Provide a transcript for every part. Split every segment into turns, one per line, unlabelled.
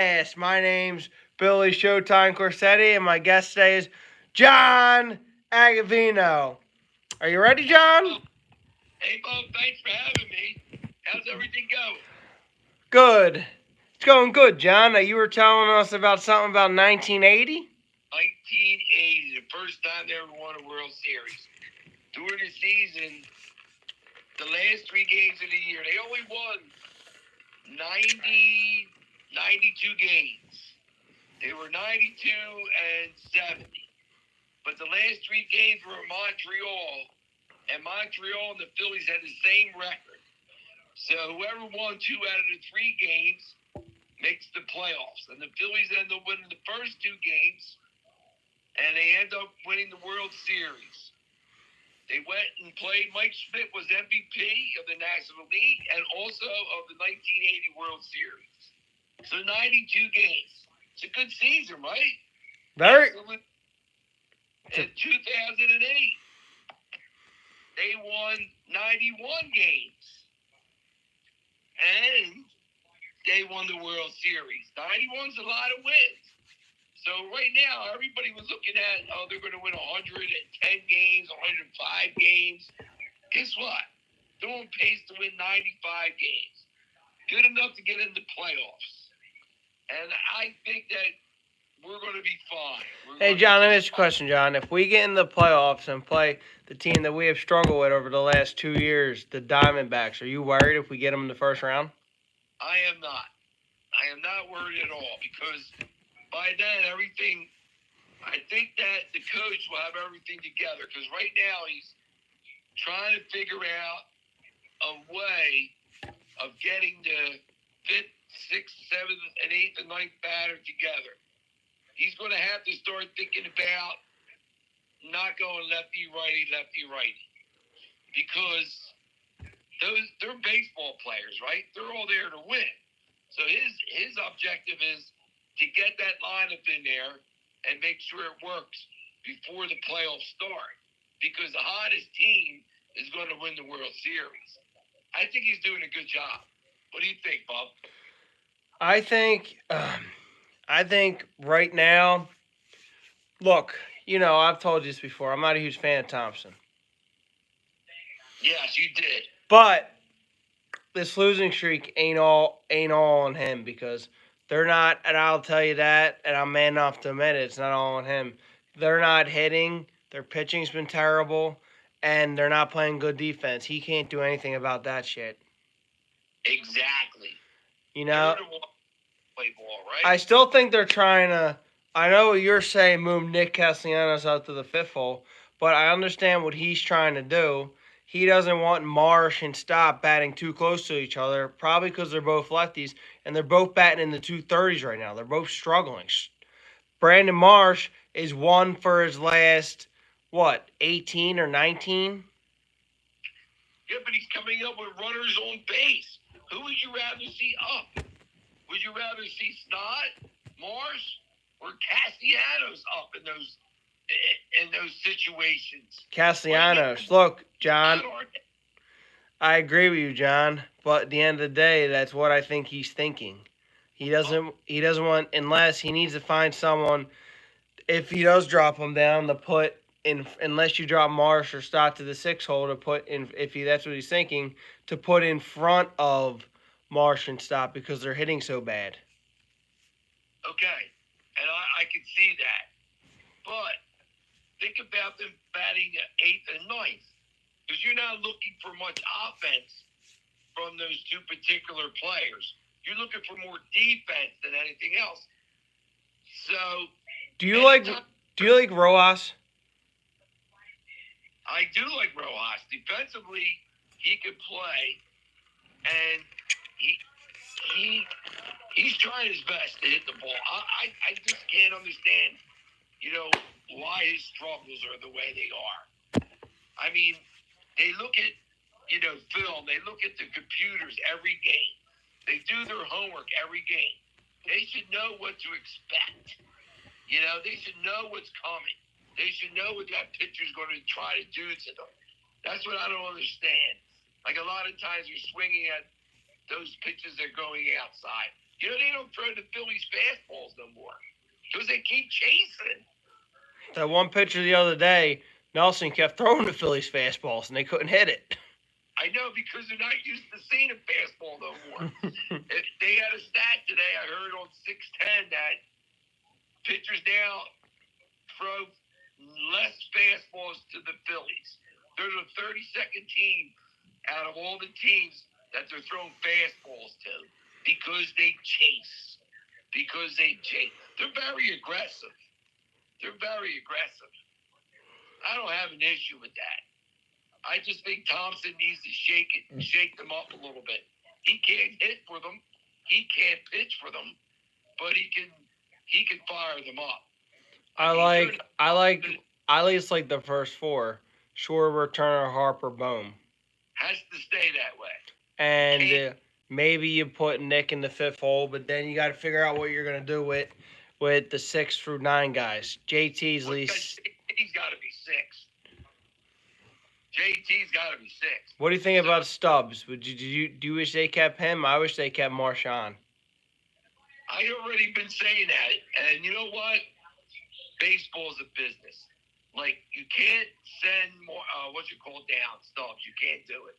Yes, my name's Billy Showtime Corsetti, and my guest today is John Avino. Are you ready, John?
Hey, Bob, thanks for having me. How's everything going?
Good. It's going good, John. You were telling us about something about 1980?
1980, the first time they ever won a World Series. During the season, the last 3 games of the year, they only won 92 games. They were 92 and 70. But the last 3 games were in Montreal, and Montreal and the Phillies had the same record. So whoever won 2 out of the 3 games makes the playoffs. And the Phillies end up winning the first 2 games, and they end up winning the World Series. They went and played. Mike Schmidt was MVP of the National League and also of the 1980 World Series. So 92 games. It's a good season, right?
Very.
Excellent. In 2008, they won 91 games. And they won the World Series. 91's a lot of wins. So right now, everybody was looking at, they're going to win 110 games, 105 games. Guess what? They're on pace to win 95 games. Good enough to get into playoffs. And I think that we're going to be fine.
Hey, John, let me ask you a question, John. If we get in the playoffs and play the team that we have struggled with over the last 2 years, the Diamondbacks, are you worried if we get them in the first round?
I am not. I am not worried at all because by then I think that the coach will have everything together because right now he's trying to figure out a way of getting the 5th, 6th, 7th, and 8th and 9th batter together. He's going to have to start thinking about not going lefty, righty, because they're baseball players, right? They're all there to win. So his objective is to get that lineup in there and make sure it works before the playoffs start. Because the hottest team is going to win the World Series. I think he's doing a good job. What do you think, Bob?
I think right now, look, I've told you this before. I'm not a huge fan of Thompson.
Yes, you did.
But this losing streak ain't all on him because they're not, and I'll tell you that, and I'm man enough to admit it, it's not all on him. They're not hitting, their pitching's been terrible, and they're not playing good defense. He can't do anything about that shit.
Exactly. Play ball, right?
I still think they're trying to. I know what you're saying, move Nick Castellanos out to the 5th hole, but I understand what he's trying to do. He doesn't want Marsh and Stott batting too close to each other, probably because they're both lefties, and they're both batting in the 230s right now. They're both struggling. Brandon Marsh is 1 for his last, 18 or 19?
Yeah, but he's coming up with runners on base. Who would you rather see up? Would you rather see Stott, Marsh, or Castellanos up in those situations?
Castellanos. Look, John, I agree with you, John. But at the end of the day, that's what I think he's thinking. He doesn't want, unless he needs to find someone. If he does drop him down, to put in, unless you drop Marsh or Stott to the 6th hole, to put in, that's what he's thinking, to put in front of Marsh and Stott because they're hitting so bad.
Okay, and I can see that. But think about them batting 8th and 9th. Because you're not looking for much offense from those 2 particular players. You're looking for more defense than anything else. So,
do you like Rojas?
I do like Rojas. Defensively, he could play, and he's trying his best to hit the ball. I just can't understand, why his struggles are the way they are. I mean, they look at, film. They look at the computers every game. They do their homework every game. They should know what to expect. They should know what's coming. They should know what that pitcher's going to try to do to them. That's what I don't understand. Like a lot of times you're swinging at those pitches that are going outside. You know, they don't throw the Phillies fastballs no more because they keep chasing.
That one pitcher the other day, Nelson kept throwing the Phillies fastballs and they couldn't hit it.
I know because they're not used to seeing a fastball no more. They had a stat today I heard on 610 that pitchers now throw less fastballs to the Phillies. They're the 32nd team out of all the teams that they're throwing fastballs to because they chase. Because they chase. They're very aggressive. They're very aggressive. I don't have an issue with that. I just think Thompson needs to shake them up a little bit. He can't hit for them. He can't pitch for them, but he can fire them up.
I least like the first four. Schwarber, Turner, Harper, Bohm.
Has to stay that way.
And maybe you put Nick in the fifth hole, but then you got to figure out what you're gonna do with the 6 through 9 guys. JT's least.
JT's got to be 6. JT's got to be 6.
What do you think about Stubbs? Do you wish they kept him? I wish they kept Marchand.
I already been saying that, and you know what? Baseball's a business. Like, you can't send more, down Stubbs. You can't do it.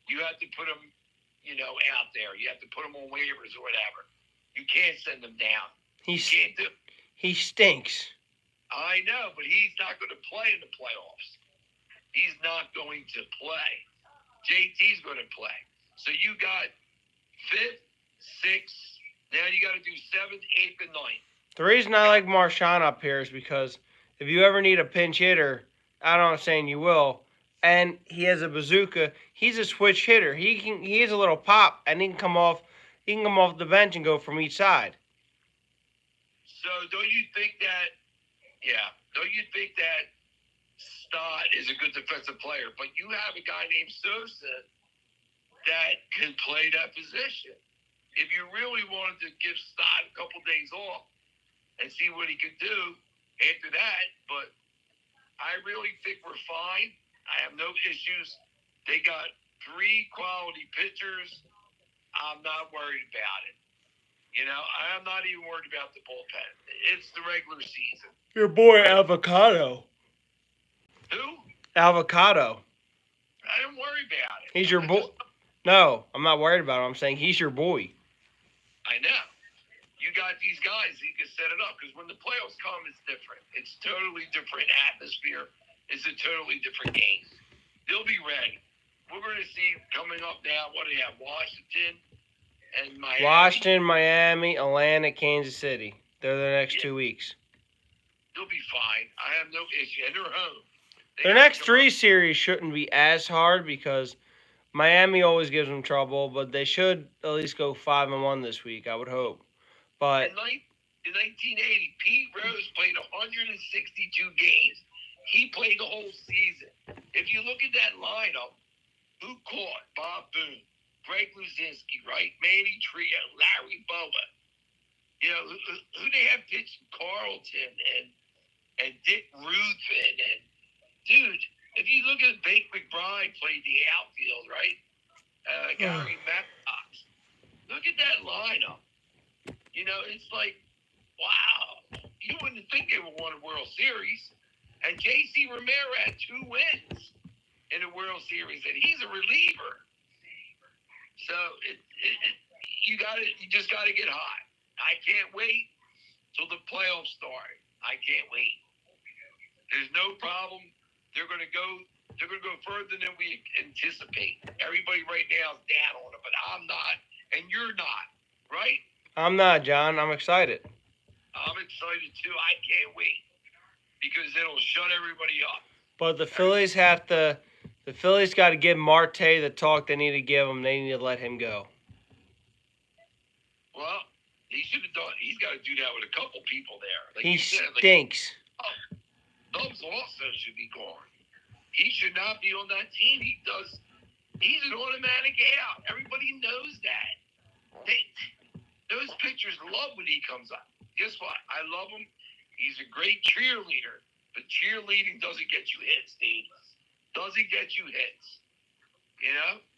You have to put them, out there. You have to put them on waivers or whatever. You can't send them down. You can't do it.
He stinks.
I know, but he's not going to play in the playoffs. He's not going to play. JT's going to play. So you got 5th, 6th. Now you got to do 7th, 8th, and 9th.
The reason I like Marchand up here is because if you ever need a pinch hitter, I don't know, I'm saying you will, and he has a bazooka, he's a switch hitter. He has a little pop, and he can come off the bench and go from each side.
So don't you think that Stott is a good defensive player, but you have a guy named Sosa that can play that position. If you really wanted to give Stott a couple days off and see what he could do after that, but I really think we're fine. I have no issues. They got 3 quality pitchers. I'm not worried about it. I'm not even worried about the bullpen. It's the regular season.
Your boy Avocado.
Who?
Avocado.
I don't worry about it.
He's your boy. No, I'm not worried about him. I'm saying he's your boy.
I know. You got these guys that you can set it up because when the playoffs come, it's different. It's totally different atmosphere. It's a totally different game. They'll be ready. We're going to see coming up now, what do you have, Washington and Miami?
Washington, Miami, Atlanta, Kansas City. They're the next 2 weeks.
They'll be fine. I have no issue. And they're home.
Their next 3 series shouldn't be as hard because Miami always gives them trouble, but they should at least go 5-1 this week, I would hope. But
in 1980, Pete Rose played 162 games. He played the whole season. If you look at that lineup, who caught? Bob Boone, Greg Luzinski, right? Manny Trio, Larry Bowa. Who they have pitched? Carlton and Dick Ruthven. And, dude, if you look at Bake McBride played the outfield, right? Gary Mattox. Look at that lineup. It's like, wow. You wouldn't think they would win a World Series. And J.C. Romero had 2 wins in the World Series, and he's a reliever. So you just got to get hot. I can't wait till the playoffs start. I can't wait. There's no problem. They're going to go further than we anticipate. Everybody right now is down on it, but I'm not, and you're not, right?
I'm not, John. I'm excited.
I'm excited too. I can't wait because it'll shut everybody up.
But the Phillies got to give Marte the talk they need to give him. They need to let him go.
Well, he should have done. He's got to do that with a couple people there. Like
he stinks.
Dubs also should be gone. He should not be on that team. He's an automatic out. Everybody knows that. Those pitchers love when he comes up. Guess what? I love him. He's a great cheerleader. But cheerleading doesn't get you hits, Steve. Doesn't get you hits.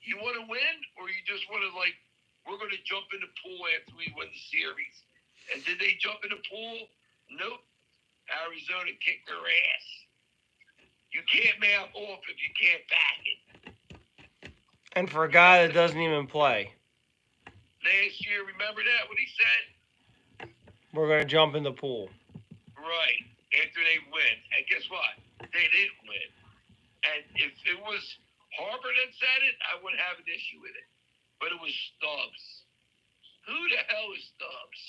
You want to win, or you just want to, we're going to jump in the pool after we win the series. And did they jump in the pool? Nope. Arizona kicked their ass. You can't mouth off if you can't back it.
And for a guy that doesn't even play,
Last year, remember that, what he said?
we're going to jump in the pool.
Right, after they win. And guess what? They didn't win. And if it was Harper that said it, I wouldn't have an issue with it. But it was Stubbs. Who the hell is Stubbs?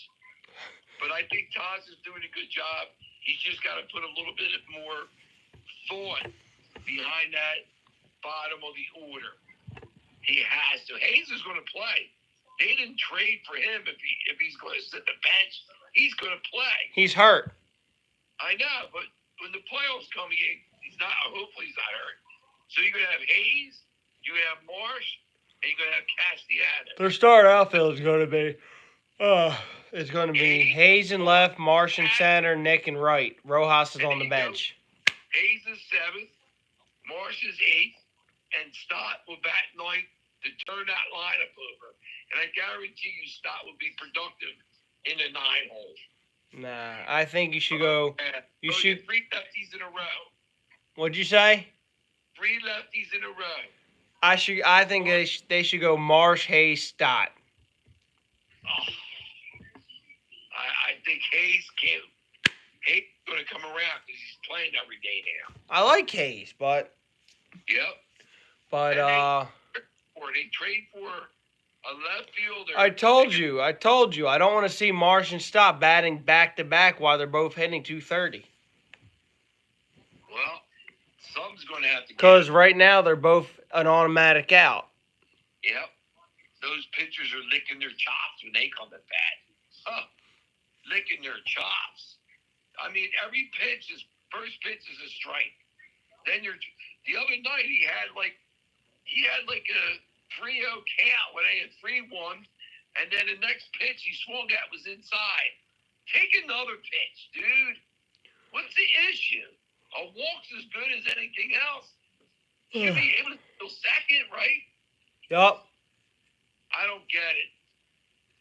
But I think Taz is doing a good job. He's just got to put a little bit more thought behind that bottom of the order. He has to. Hayes is going to play. They didn't trade for him if he's going to sit the bench. He's going to play.
He's hurt.
I know, but when the playoffs come in, he's not. Hopefully, he's not hurt. So you're going to have Hayes, you're going to have Marsh, and you're going to have Castellanos.
Their start outfield is going to be, it's going to be Hayes in left, Marsh in center, Nick in right. Rojas is on the bench.
Hayes is 7th, Marsh is 8th, and Stott will bat 9th to turn that lineup over. And I guarantee you Stott will be productive in the 9-hole.
Nah, I think you should go. You should.
3 lefties in a row.
What'd you say?
3 lefties in a row.
I think they should go Marsh, Hayes, Stott.
Oh, I think Hayes can't. Hayes is going to come around because he's playing every day now.
I like Hayes, but.
Yep.
But
they trade for a left fielder.
I told you. I don't want to see Marsh and Stott batting back to back while they're both hitting 230.
Well, something's going to have to.
Because right now they're both an automatic out.
Yep. Those pitchers are licking their chops when they come at bat. Licking their chops. I mean, every first pitch is a strike. Then the other night he had like a 3-0 count when they had 3-1, and then the next pitch he swung at was inside. Take another pitch, dude. What's the issue? A walk's as good as anything else. Should be able to steal second, right?
Yup.
I don't get it.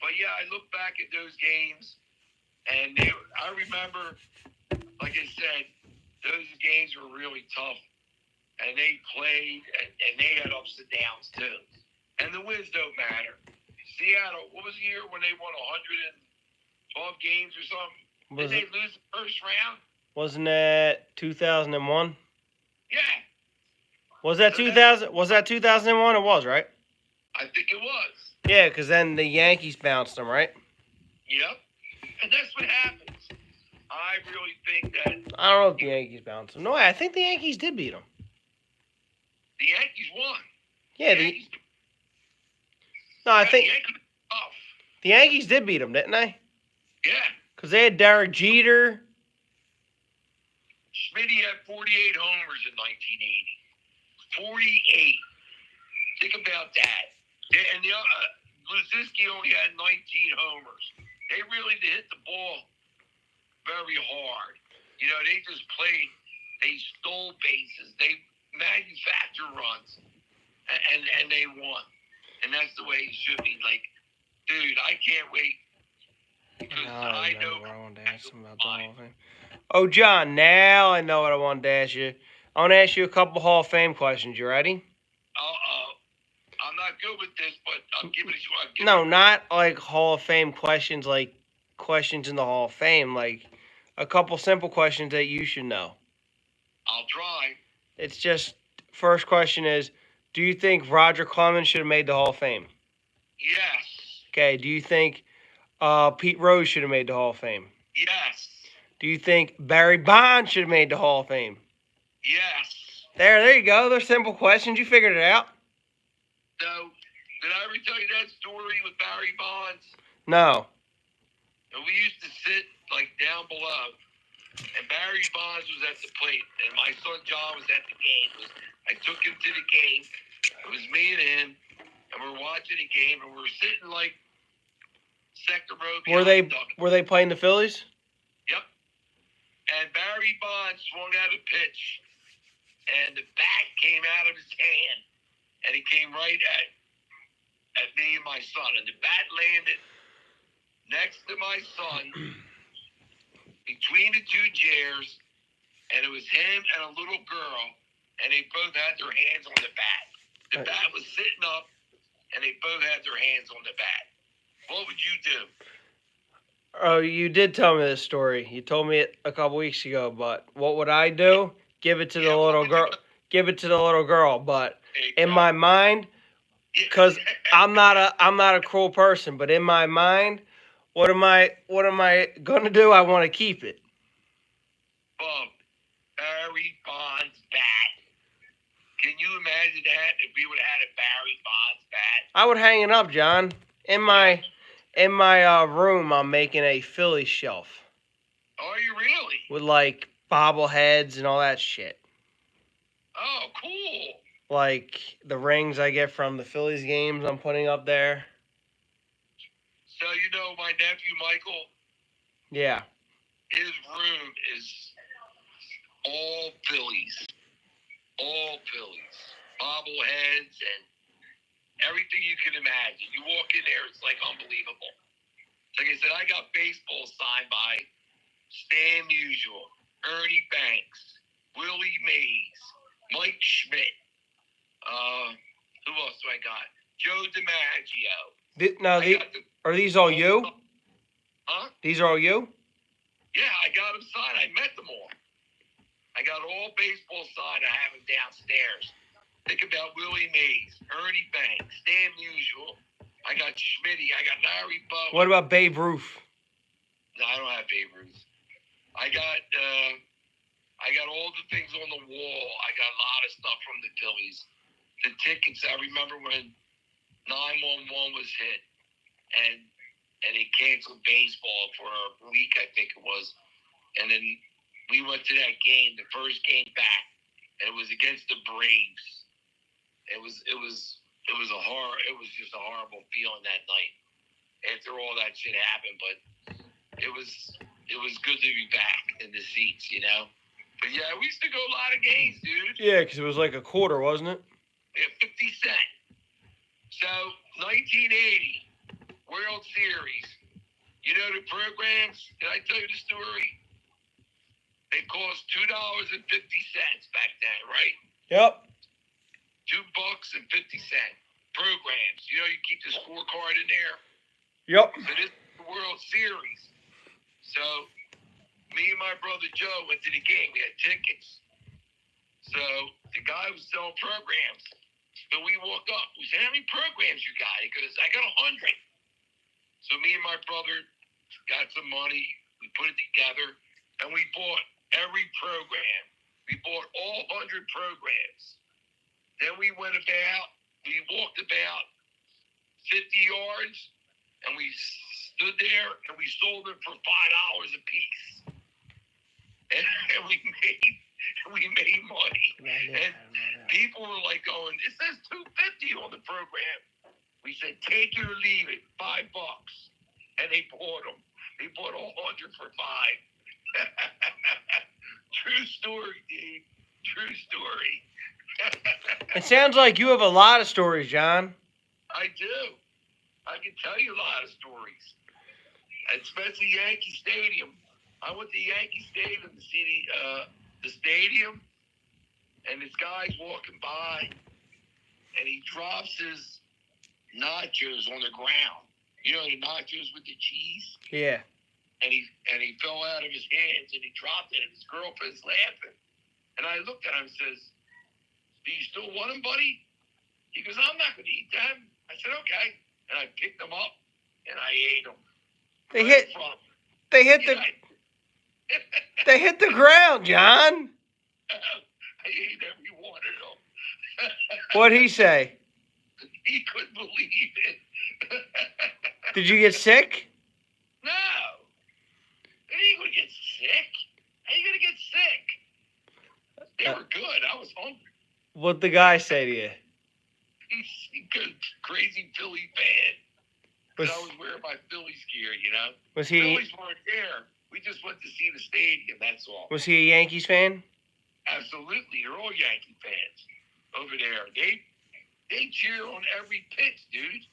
But yeah, I look back at those games, and I remember, like I said, those games were really tough. And they played, and they had ups and downs, too. And the wins don't matter. Seattle, what was the year when they won 112 games or something? Did they lose the first round?
Wasn't that 2001?
Yeah.
Was that 2000? Was that 2001? It was, right?
I think it was.
Yeah, because then the Yankees bounced them, right?
Yep. And that's what happens. I really think that...
I don't know if the Yankees bounced them. No, I think the Yankees did beat them.
The Yankees won.
Yeah, no, I think
the
Yankees did beat them, didn't they?
Yeah.
Because they had Derek Jeter.
Smitty had 48 homers in 1980. 48. Think about that. And Luzinski only had 19 homers. They really hit the ball very hard. You know, they just played. They stole bases. They manufactured runs. And they won. And that's the way it should be. Like, dude, I can't wait. Because I know.
I wanted to ask him about the Hall of Fame. Oh, John, now I know what I wanted to ask you. I want to ask you a couple Hall of Fame questions. You ready?
I'm not good with this, but I'm giving it to you.
No, not like Hall of Fame questions, like questions in the Hall of Fame. Like a couple simple questions that you should know.
I'll try.
It's just, first question is, do you think Roger Clemens should have made the Hall of Fame?
Yes.
Okay, do you think Pete Rose should have made the Hall of Fame?
Yes.
Do you think Barry Bonds should have made the Hall of Fame?
Yes.
There you go. They're simple questions. You figured it out.
So, did I ever tell you that story with Barry Bonds?
No.
And we used to sit, like, down below, and Barry Bonds was at the plate, and my son John was at the game. I took him to the game. It was me and him, and we're watching the game, and we're sitting, like, second row.
Were they playing the Phillies?
Yep. And Barry Bonds swung out a pitch, and the bat came out of his hand, and it came right at at me and my son, and the bat landed next to my son, between the two chairs, and it was him and a little girl, and they both had their hands on the bat. The bat was sitting up, and they both had their hands on the bat. What would you do?
Oh, you did tell me this story. You told me it a couple weeks ago, but what would I do? Give it to the little girl. Give it to the little girl, but in my mind, because I'm not a cruel person, but in my mind, what am I gonna do? I want to keep it.
Bub, Barry Bonds bat. Can you imagine that if we would have had a Barry Bonds bat?
I would hang it up, John. In my room, I'm making a Philly shelf.
Are you really?
With like bobbleheads and all that shit.
Oh, cool.
Like the rings I get from the Phillies games, I'm putting up there.
So you know my nephew Michael?
Yeah.
His room is all Phillies. All Phillies. Bobbleheads and everything you can imagine. You walk in there, it's like unbelievable. Like I said, I got baseball signed by Stan Musial, Ernie Banks, Willie Mays, Mike Schmidt. Who else do I got? Joe DiMaggio.
Are these all you?
Huh?
These are all you?
Yeah, I got them signed. I met them all. I got all baseball signed. I have them downstairs. Think about Willie Mays, Ernie Banks, Stan Musial. I got Schmitty. I got Larry Bud.
What about Babe Ruth?
No, I don't have Babe Ruth. I got all the things on the wall. I got a lot of stuff from the Phillies. The tickets. I remember when 911 was hit, and they canceled baseball for a week. I think it was, and then we went to that game, the first game back, and it was against the Braves. It was just a horrible feeling that night after all that shit happened. But it was good to be back in the seats, you know. But yeah, we used to go a lot of games, dude.
Yeah, because it was like a quarter, wasn't it?
Yeah, 50 cents. So 1980 World Series. You know the programs? Did I tell you the story? They cost $2.50 back then, right?
Yep.
$2.50 programs. You know, you keep the scorecard in there.
Yep.
So this is the World Series. So me and my brother Joe went to the game. We had tickets. So the guy was selling programs. So we walked up. We said, "How many programs you got?" He goes, "I got 100." So me and my brother got some money. We put it together, and we bought every program. We bought all 100 programs. Then we walked about 50 yards, and we stood there, and we sold them for $5 a piece. And we made money. And people were like going, "It says $2.50 on the program." We said, "Take it or leave it, $5." And they bought them. They bought all 100 for $5. True story, dude. True story.
It sounds like you have a lot of stories, John.
I do. I can tell you a lot of stories. Especially Yankee Stadium. I went to Yankee Stadium to see the stadium, and this guy's walking by, and he drops his nachos on the ground. You know the nachos with the cheese?
Yeah.
And he fell out of his hands, and he dropped it, and his girlfriend's laughing. And I looked at him and says, "Do you still want them, buddy?" He goes, "I'm not going to eat them." I said, "Okay." And I picked them up, and I ate them.
They hit the ground, John.
I ate every one of them.
What'd he say?
He couldn't believe it.
Did you get sick?
No. How are you going to get sick? How are you going to get sick? They were good. I was hungry.
What'd the guy say to you?
He's a crazy Philly fan. I was wearing my Phillies gear, you know. Phillies weren't there. We just went to see the stadium, that's all.
Was he a Yankees fan?
Absolutely. They're all Yankee fans over there. They cheer on every pitch, dude.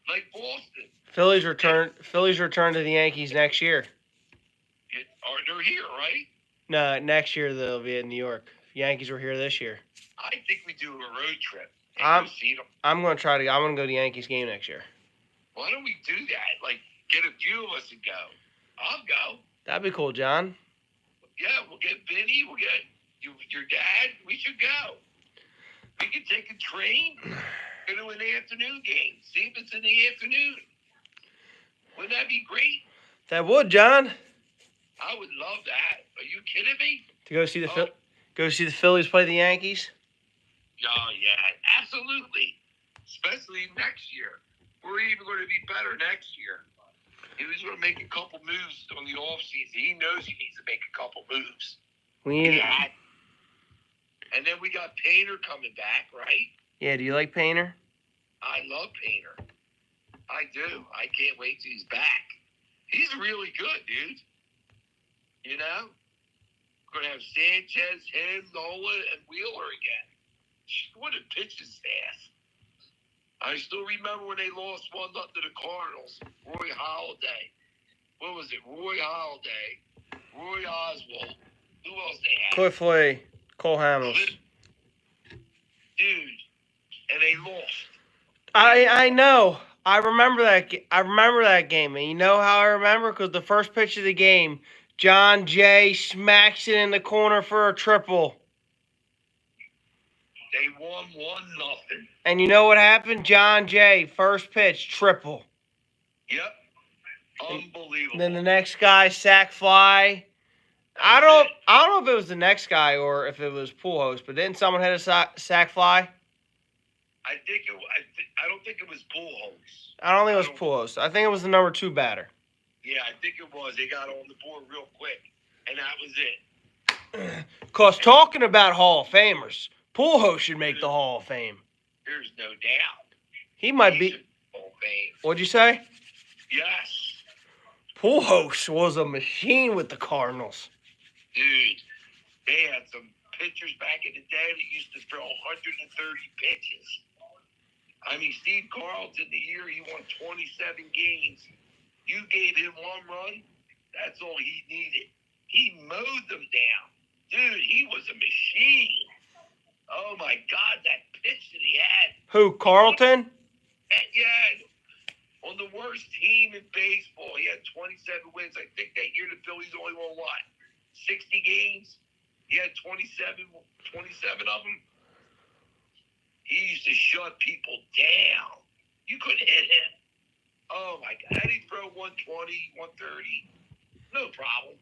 like Boston.
Phillies return to the Yankees next year.
They're here, right?
No, next year they'll be in New York. Yankees were here this year.
I think we do a road trip
I'm-
and go see them.
I'm gonna go to the Yankees game next year.
Why don't we do that? Like, get a few of us and go. I'll go.
That'd be cool, John.
Yeah, we'll get Vinny. We'll get your dad. We should go. We can take a train, go to an afternoon game. See if it's in the afternoon. Wouldn't that be great?
That would, John.
I would love that. Are you kidding me?
To go see the Phillies play the Yankees.
Oh, yeah, absolutely. Especially next year. We're even going to be better next year. He was going to make a couple moves on the offseason. He knows he needs to make a couple moves.
Yeah.
And then we got Painter coming back, right?
Yeah, do you like Painter?
I love Painter. I do. I can't wait till he's back. He's really good, dude. You know? We're going to have Sanchez, him, Nola, and Wheeler again. What a pitching staff. I still remember when they lost 1-0 to the Cardinals. Roy Halladay. What was it? Roy Halladay. Roy Oswald. Who else they had?
Cliff Lee, Cole Hamels.
Dude. And they lost.
I know. I remember that game. And you know how I remember? Because the first pitch of the game, John Jay smacks it in the corner for a triple.
They won 1-0.
And you know what happened? John Jay, first pitch, triple.
Yep. Unbelievable.
Then the next guy, sack fly. I don't know if it was the next guy or if it was Pujols, but didn't someone hit a sack fly?
I don't think it was Pujols.
I don't think it was Pujols. I think it was the number 2 batter.
Yeah, I think it was. They got on the board real quick, and that was it.
Because talking about Hall of Famers, Pujols should make the Hall of Fame.
There's no doubt.
He might be.
Hall of Fame.
What'd you say?
Yes.
Pujols was a machine with the Cardinals.
Dude, they had some pitchers back in the day that used to throw 130 pitches. I mean, Steve Carlton, the year he won 27 games, you gave him 1 run, that's all he needed. He mowed them down. Dude, he was a machine. Oh, my God, that pitch that he had.
Who, Carlton?
Yeah, on the worst team in baseball, he had 27 wins. I think that year the Phillies only won, 60 games? He had 27 of them. He used to shut people down. You couldn't hit him. Oh, my God. How did he throw 120, 130? No problem.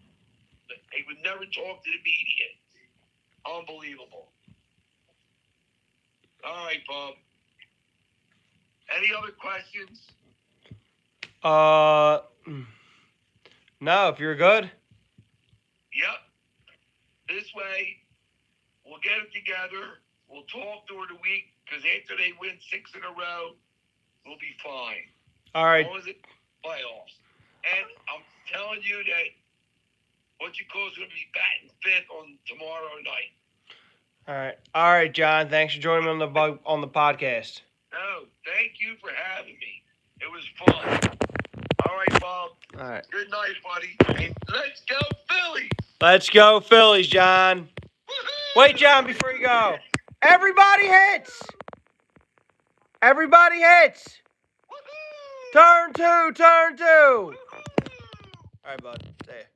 But he would never talk to the media. Unbelievable. All right, Bob. Any other questions?
No, if you're good.
Yep. This way, we'll get it together. We'll talk during the week, because after they win 6 in a row, we'll be fine.
All right.
As long as it's playoffs. And I'm telling you that what you call is going to be batting 5th on tomorrow night.
All right, John. Thanks for joining me on the podcast.
No, thank you for having me. It was fun. All right, Bob.
All right.
Good night, buddy. And let's go Phillies.
Let's go Phillies, John.
Woo-hoo!
Wait, John, before you go. Everybody hits. Everybody hits.
Woo-hoo!
Turn 2, turn 2.
Woo-hoo!
All right, bud. Say it.